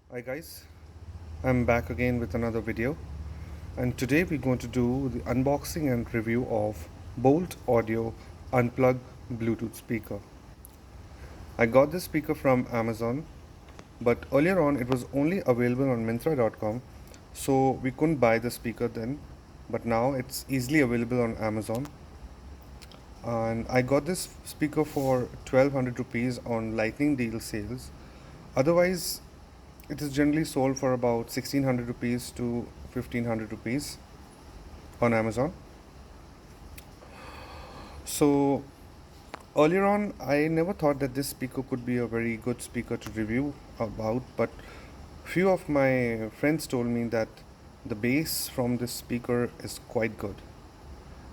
Hi guys, I'm back again with another video, and today we're going to do the unboxing and review of Boult Audio Unplug Bluetooth speaker. I got this speaker from Amazon, but earlier on it was only available on Myntra.com, so we couldn't buy the speaker then, but now it's easily available on Amazon. And I got this speaker for 1200 rupees on lightning deal sales. Otherwise, it is generally sold for about 1600 rupees to 1500 rupees on Amazon. So earlier on, I never thought that this speaker could be a very good speaker to review about, but few of my friends told me that the bass from this speaker is quite good,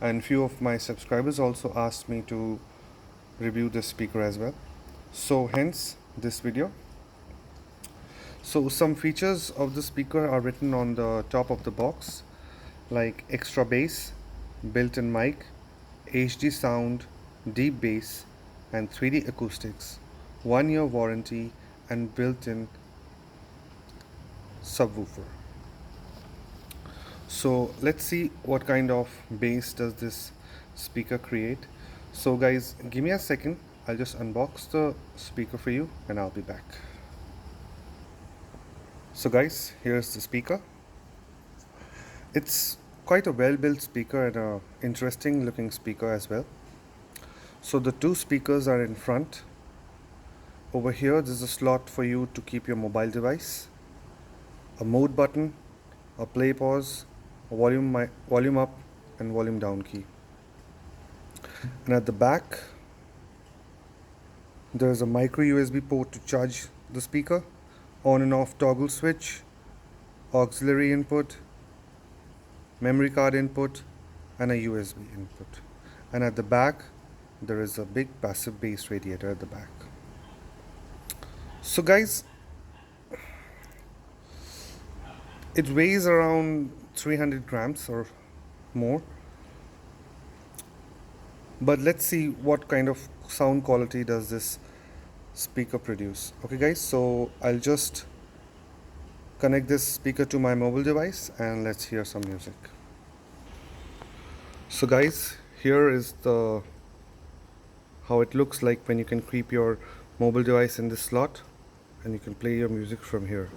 and few of my subscribers also asked me to review this speaker as well. So hence this video. So some features of the speaker are written on the top of the box, like extra bass, built-in mic, HD sound, deep bass, and 3D acoustics, 1 year warranty, and built-in subwoofer. So let's see what kind of bass does this speaker create. So guys, give me a second. I'll just unbox the speaker for you and I'll be back. So guys, here's the speaker. It's quite a well-built speaker and a interesting looking speaker as well. So the two speakers are in front. Over here there's a slot for you to keep your mobile device, a mode button, a play pause, a volume up and volume down key. And at the back there is a micro USB port to charge the speaker, on and off toggle switch, auxiliary input, memory card input, and a USB input. And at the back there is a big passive bass radiator at the back. So guys, it weighs around 300 grams or more, but let's see what kind of sound quality does this speaker produce. Okay guys, so I'll just connect this speaker to my mobile device and let's hear some music. So guys, here is the how it looks like when you can keep your mobile device in this slot and you can play your music from here.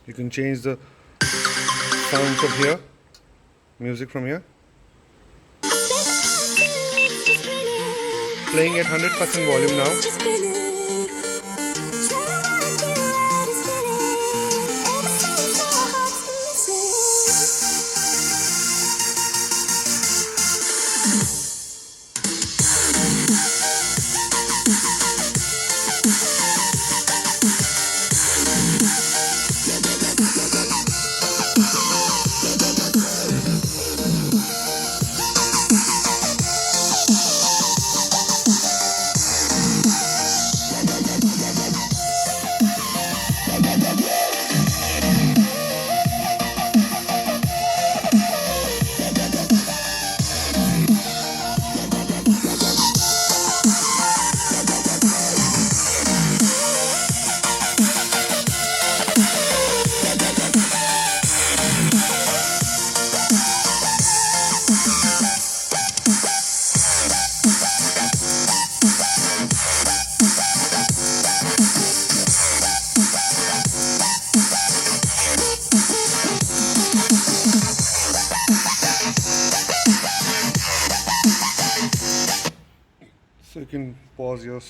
You can change the sound from here, music from here. Playing at 100% volume now. So you can pause your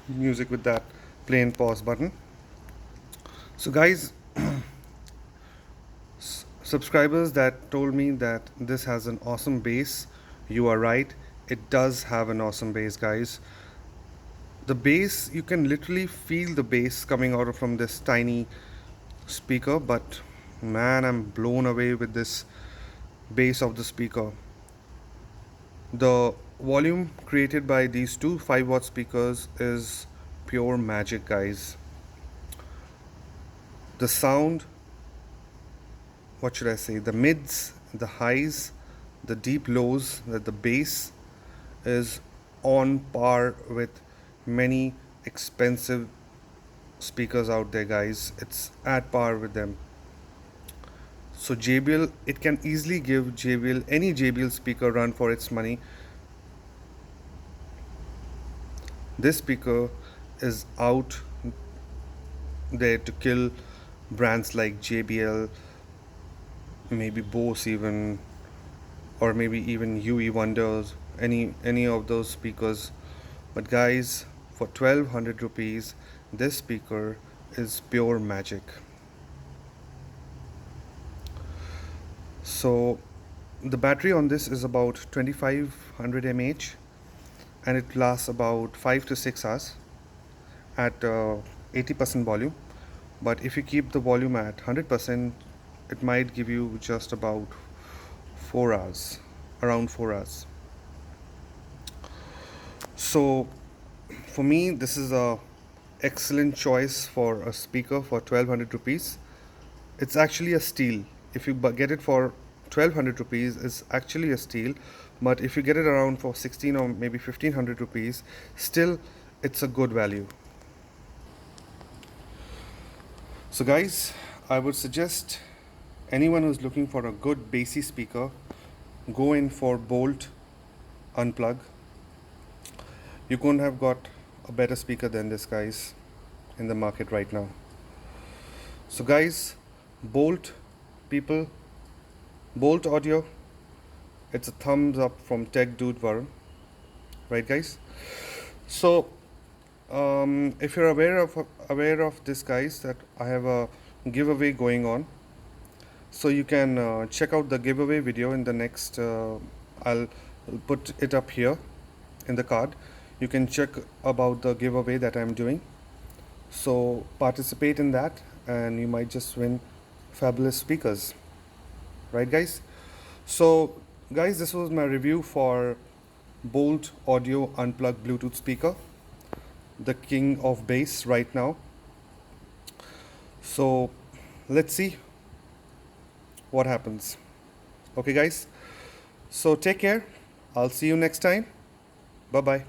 music with that play and pause button. So guys, subscribers that told me that this has an awesome bass, you are right, it does have an awesome bass guys. The bass, you can literally feel the bass coming out from this tiny speaker, but man, I'm blown away with this bass of the speaker. The volume created by these two 5-watt speakers is pure magic guys. The sound, what should I say, the mids the highs, the deep lows, that the bass is on par with many expensive speakers out there, guys. It's at par with them. So JBL, it can easily give JBL, any JBL speaker, run for its money. This speaker is out there to kill brands like JBL, maybe Bose even, or maybe even UE Wonders, any of those speakers. But guys, for 1200 rupees, this speaker is pure magic. So the battery on this is about 2500 mAh, and it lasts about 5 to 6 hours at 80% volume. But if you keep the volume at 100%, it might give you just about 4 hours, around 4 hours. So for me, this is a excellent choice for a speaker for 1200 rupees. It's actually a steal. If you get it for 1200 rupees, it's actually a steal. But if you get it around for 16 or maybe 1500 rupees, still it's a good value. So guys, I would suggest anyone who's looking for a good bassy speaker, go in for Boult Unplug. You couldn't have got a better speaker than this, guys, in the market right now. So guys, Boult people, Boult Audio, it's a thumbs up from Tech Dude Varun, right guys? So if you're aware of this, guys, that I have a giveaway going on, so you can check out the giveaway video in the next I'll put it up here in the card. You can check about the giveaway that I'm doing, so participate in that and you might just win fabulous speakers, right guys? So guys, this was my review for Boult Audio Unplug Bluetooth speaker, the king of bass right now. So let's see what happens. Okay guys, so take care. I'll see you next time. Bye bye.